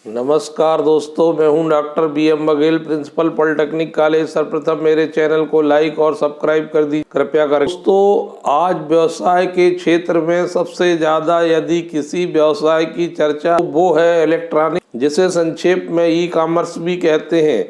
नमस्कार दोस्तों, मैं हूं डॉक्टर BM बघेल, प्रिंसिपल पॉलिटेक्निक कॉलेज। सर्वप्रथम मेरे चैनल को लाइक और सब्सक्राइब कर दी, कृपया करें। दोस्तों, आज व्यवसाय के क्षेत्र में सबसे ज़्यादा यदि किसी व्यवसाय की चर्चा तो वो है इलेक्ट्रॉनिक, जिसे संक्षेप में ई-कॉमर्स भी कहते हैं।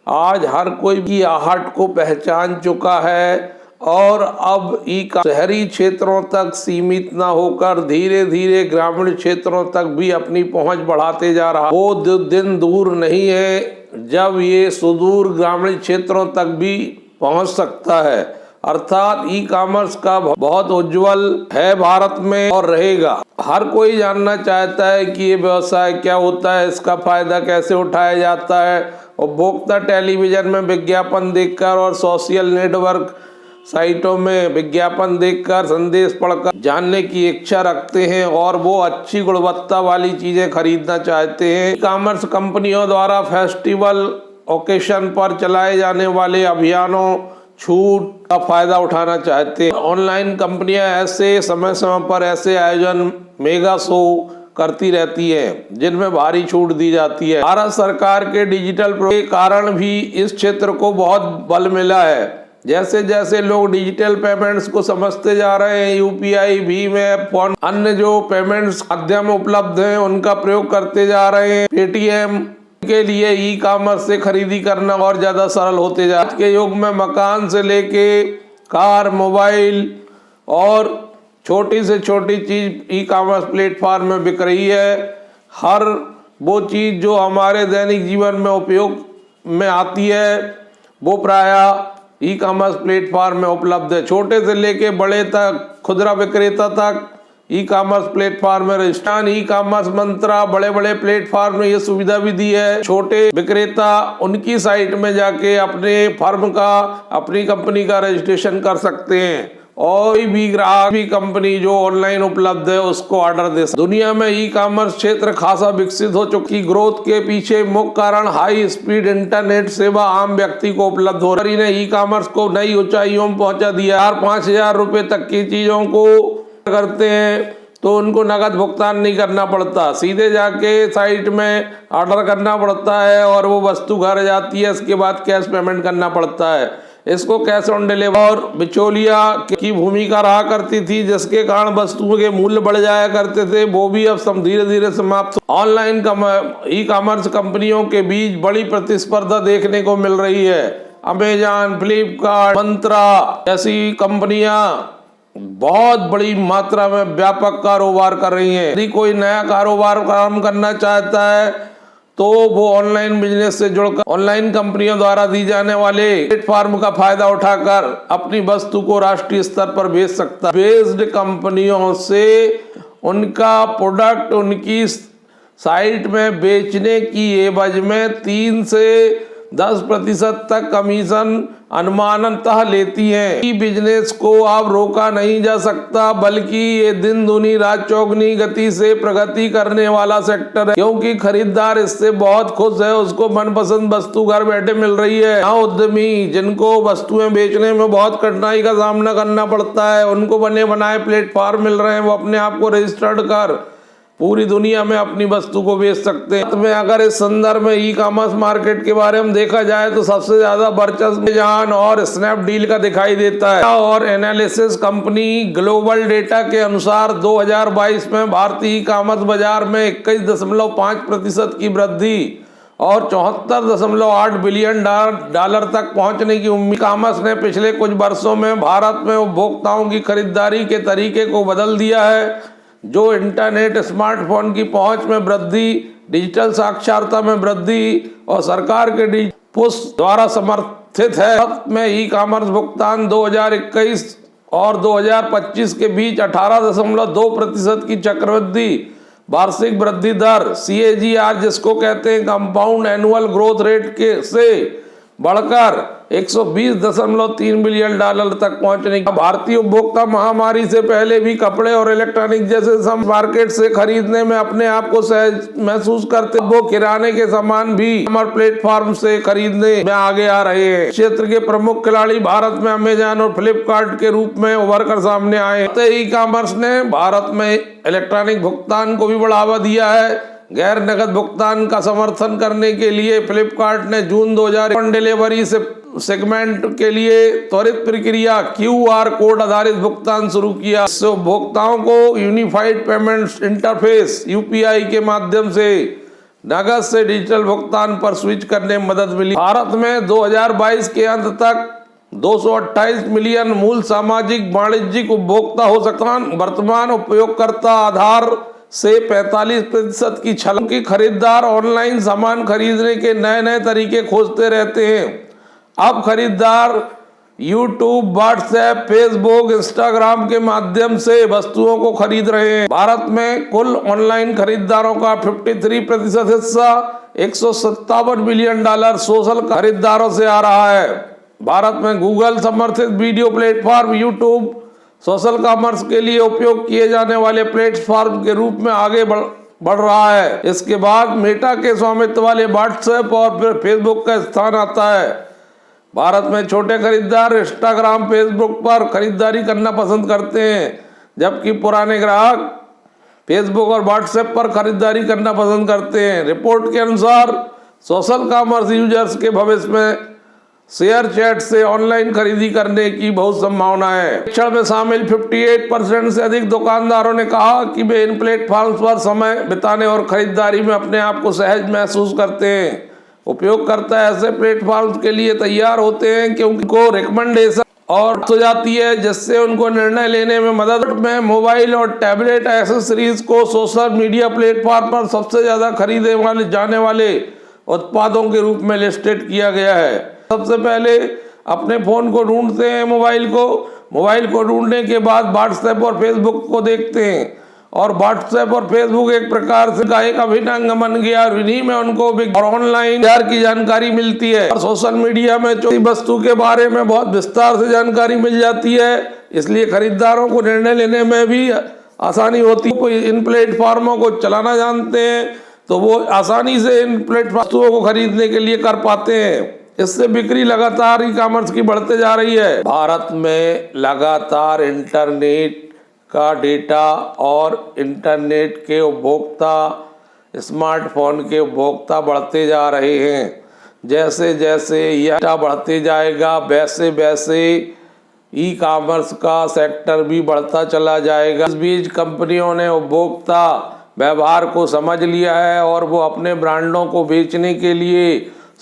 आज हर कोई की आहट को पहचान चुका है और अब शहरी क्षेत्रों तक सीमित न होकर धीरे धीरे ग्रामीण क्षेत्रों तक भी अपनी पहुंच बढ़ाते जा रहा। वो दिन दूर नहीं है जब ये सुदूर ग्रामीण क्षेत्रों तक भी पहुंच सकता है। अर्थात ई-कॉमर्स का बहुत उज्जवल है भारत में और रहेगा। हर कोई जानना चाहता है कि ये व्यवसाय क्या होता है, इसका फायदा कैसे उठाया जाता है। उपभोक्ता टेलीविजन में विज्ञापन देखकर और सोशल नेटवर्क साइटों में विज्ञापन देखकर, संदेश पढ़कर जानने की इच्छा रखते हैं और वो अच्छी गुणवत्ता वाली चीजें खरीदना चाहते हैं। ई-कॉमर्स कंपनियों द्वारा फेस्टिवल ओकेशन पर चलाए जाने वाले अभियानों, छूट का फायदा उठाना चाहते हैं। ऑनलाइन कंपनियां ऐसे समय समय पर ऐसे आयोजन, मेगा शो करती रहती है जिनमें भारी छूट दी जाती है। भारत सरकार के डिजिटल के कारण भी इस क्षेत्र को बहुत बल मिला है। जैसे जैसे लोग डिजिटल पेमेंट्स को समझते जा रहे हैं, UPI, भीम ऐप, फोन, अन्य जो पेमेंट्स माध्यम उपलब्ध हैं उनका प्रयोग करते जा रहे हैं। पेटीएम के लिए ई-कॉमर्स से खरीदी करना और ज्यादा सरल होते जा रहा है। आज के युग में मकान से लेके कार, मोबाइल और छोटी से छोटी चीज ई-कॉमर्स प्लेटफॉर्म में बिक रही है। हर वो चीज जो हमारे दैनिक जीवन में उपयोग में आती है वो प्रायः ई-कॉमर्स प्लेटफॉर्म में उपलब्ध है। छोटे से लेके बड़े तक, खुदरा विक्रेता तक ई-कॉमर्स प्लेटफॉर्म में रजिस्ट्रेशन, ई-कॉमर्स मंत्रा, बड़े बड़े प्लेटफॉर्म ने ये सुविधा भी दी है। छोटे विक्रेता उनकी साइट में जाके अपने फर्म का, अपनी कंपनी का रजिस्ट्रेशन कर सकते हैं और भी ग्राहक भी कंपनी जो ऑनलाइन उपलब्ध है उसको ऑर्डर दे सकते। दुनिया में ई-कॉमर्स क्षेत्र खासा विकसित हो चुकी। ग्रोथ के पीछे मुख्य कारण हाई स्पीड इंटरनेट सेवा आम व्यक्ति को उपलब्ध हो रही है। ई-कॉमर्स को नई ऊंचाइयों में पहुंचा दिया। 4-5 हजार रुपए तक की चीजों को करते हैं तो उनको नगद भुगतान नहीं करना पड़ता, सीधे जाके साइट में ऑर्डर करना पड़ता है और वो वस्तु घर जाती है। इसके बाद कैश पेमेंट करना पड़ता है। इसको कैश ऑन डिलीवरी और बिचौलिया की भूमिका रहा करती थी, जिसके कारण वस्तुओं के मूल्य बढ़ जाया करते थे। वो भी अब धीरे धीरे समाप्त। ऑनलाइन ई-कॉमर्स कंपनियों के बीच बड़ी प्रतिस्पर्धा देखने को मिल रही है। अमेजॉन, फ्लिपकार्ट, मंत्रा जैसी कंपनियां बहुत बड़ी मात्रा में व्यापक कारोबार कर रही हैं। यदि कोई नया कारोबार प्रारंभ करना चाहता है तो वो ऑनलाइन बिजनेस से जुड़कर ऑनलाइन कंपनियों द्वारा दी जाने वाले प्लेटफॉर्म का फायदा उठाकर अपनी वस्तु को राष्ट्रीय स्तर पर बेच सकता है। बेस्ड कंपनियों से उनका प्रोडक्ट उनकी साइट में बेचने की एवज में 3 से 10% तक कमीशन अनुमानतः लेती हैं। ई बिजनेस को अब रोका नहीं जा सकता, बल्कि ये दिन दुनी रात चौगुनी गति से प्रगति करने वाला सेक्टर है, क्योंकि खरीदार इससे बहुत खुश है। उसको मनपसंद वस्तु घर बैठे मिल रही है। यहाँ उद्यमी जिनको वस्तुएं बेचने में बहुत कठिनाई का सामना करना पड़ता है, उनको बने बनाए प्लेटफॉर्म मिल रहे हैं। वो अपने आप को रजिस्टर्ड कर पूरी दुनिया में अपनी वस्तु को बेच सकते हैं। में अगर इस संदर्भ में ई-कॉमर्स मार्केट के बारे में देखा जाए तो सबसे ज्यादा वर्चस्व अमेज़न और स्नैपडील का दिखाई देता है। और एनालिसिस कंपनी ग्लोबल डेटा के अनुसार 2022 में भारतीय ई-कॉमर्स बाजार में 21.5% की वृद्धि और 74.8 बिलियन डॉलर तक पहुंचने की उम्मीद। ई-कॉमर्स ने पिछले कुछ वर्षों में भारत में उपभोक्ताओं की खरीदारी के तरीके को बदल दिया है। जो इंटरनेट, स्मार्टफोन की पहुंच में वृद्धि, डिजिटल साक्षरता में वृद्धि और सरकार के पुश द्वारा समर्थित है। में ई-कॉमर्स भुगतान 2021 और 2025 के बीच 18.2% की चक्रवृद्धि वार्षिक वृद्धि दर CAGR जिसको कहते हैं कंपाउंड एनुअल ग्रोथ रेट के से बढ़कर 120.3 बिलियन डॉलर तक पहुंचने की। भारतीय उपभोक्ता महामारी से पहले भी कपड़े और इलेक्ट्रॉनिक जैसे सब मार्केट से खरीदने में अपने आप को सहज महसूस करते। वो किराने के सामान भी हमारे प्लेटफॉर्म से खरीदने में आगे आ रहे हैं। क्षेत्र के प्रमुख खिलाड़ी भारत में अमेजॉन और फ्लिपकार्ट के रूप में उभर कर सामने आए। ई-कॉमर्स ने भारत में इलेक्ट्रॉनिक भुगतान को भी बढ़ावा दिया है। गैर नकद भुगतान का समर्थन करने के लिए फ्लिपकार्ट ने जून 2000 डिलीवरी से सेगमेंट के लिए त्वरित प्रक्रिया QR कोड आधारित भुगतान शुरू किया। इससे उपभोक्ताओं को यूनिफाइड पेमेंट इंटरफेस UPI के माध्यम से नकद से डिजिटल भुगतान पर स्विच करने में मदद मिली। भारत में 2022 के अंत तक 228 मिलियन मूल सामाजिक वाणिज्यिक उपभोक्ता हो सकता। वर्तमान उपयोगकर्ता आधार से 45% की छलांग की खरीदार ऑनलाइन सामान खरीदने के नए नए तरीके खोजते रहते हैं। अब खरीदार YouTube, WhatsApp, Facebook, Instagram के माध्यम से वस्तुओं को खरीद रहे हैं। भारत में कुल ऑनलाइन खरीदारों का 53% हिस्सा $157 बिलियन सोशल खरीदारों से आ रहा है। भारत में गूगल समर्थित video platform YouTube social commerce के लिए उपयोग किए जाने वाले प्लेटफॉर्म के रूप में आगे बढ़ रहा है। इसके बाद मेटा के स्वामित्व वाले WhatsApp और फिर Facebook का स्थान आता है। भारत में छोटे खरीदार इंस्टाग्राम, फेसबुक पर खरीदारी करना पसंद करते हैं, जबकि पुराने ग्राहक फेसबुक और व्हाट्सएप पर खरीदारी करना पसंद करते हैं। रिपोर्ट के अनुसार सोशल कॉमर्स यूजर्स के भविष्य में शेयर चैट से ऑनलाइन खरीदी करने की बहुत संभावना है। सर्वेक्षण में शामिल 58% से अधिक दुकानदारों ने कहा कि वे इन प्लेटफॉर्म्स पर समय बिताने और खरीदारी में अपने आप को सहज महसूस करते हैं। उपयोगकर्ता ऐसे प्लेटफॉर्म्स के लिए तैयार होते हैं क्योंकि उनको रिकमेंडेशन और हो जाती है, जिससे उनको निर्णय लेने में मदद में मोबाइल और टैबलेट एक्सेसरीज को सोशल मीडिया प्लेटफॉर्म पर सबसे ज़्यादा खरीदे जाने वाले उत्पादों के रूप में लिस्टेड किया गया है। सबसे पहले अपने फ़ोन को ढूंढते हैं, मोबाइल को ढूंढने के बाद व्हाट्सएप और फेसबुक को देखते हैं, और व्हाट्सएप और फेसबुक एक प्रकार से का एक अभिन्न अंग बन गया और इन्हीं में उनको और ऑनलाइन बाजार की जानकारी मिलती है। और सोशल मीडिया में वस्तु के बारे में बहुत विस्तार से जानकारी मिल जाती है, इसलिए खरीदारों को निर्णय लेने में भी आसानी होती है। इन प्लेटफॉर्मों को चलाना जानते हैं तो वो आसानी से इन वस्तुओं को खरीदने के लिए कर पाते हैं। इससे बिक्री लगातार ई-कॉमर्स की बढ़ते जा रही है। भारत में लगातार इंटरनेट का डेटा और इंटरनेट के उपभोक्ता, स्मार्टफोन के उपभोक्ता बढ़ते जा रहे हैं। जैसे जैसे यह डेटा बढ़ते जाएगा वैसे वैसे ई-कॉमर्स का सेक्टर भी बढ़ता चला जाएगा। इस बीच कंपनियों ने उपभोक्ता व्यवहार को समझ लिया है और वो अपने ब्रांडों को बेचने के लिए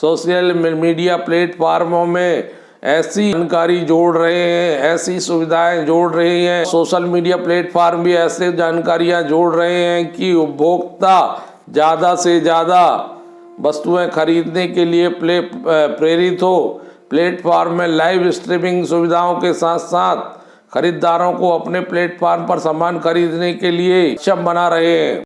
सोशल मीडिया प्लेटफॉर्मों में ऐसी जानकारी जोड़ रहे हैं, ऐसी सुविधाएं जोड़ रहे हैं। सोशल मीडिया प्लेटफॉर्म भी ऐसे जानकारियां जोड़ रहे हैं कि उपभोक्ता ज़्यादा से ज़्यादा वस्तुएं खरीदने के लिए प्रेरित हो। प्लेटफॉर्म में लाइव स्ट्रीमिंग सुविधाओं के साथ साथ खरीदारों को अपने प्लेटफॉर्म पर सामान खरीदने के लिए सक्षम बना रहे हैं।